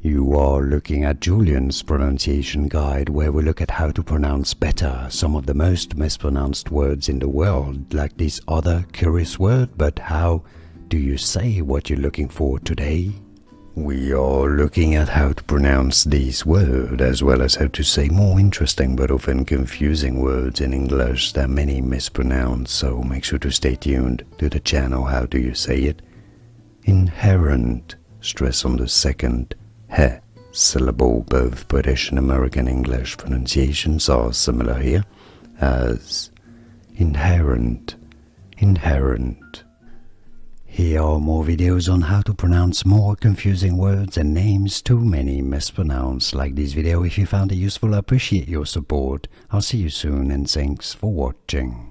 You are looking at Julian's pronunciation guide, where we look at how to pronounce better some of the most mispronounced words in the world, like this other curious word, but how do you say what you're looking for today? We are looking at how to pronounce these words, as well as how to say more interesting but often confusing words in English that many mispronounce, so make sure to stay tuned to the channel. How do you say it? Inherent, stress on the second he syllable. Both British and American English pronunciations are similar here as inherent, inherent. Here are more videos on how to pronounce more confusing words and names too many mispronounced. Like this video if you found it useful. I appreciate your support. I'll see you soon and thanks for watching.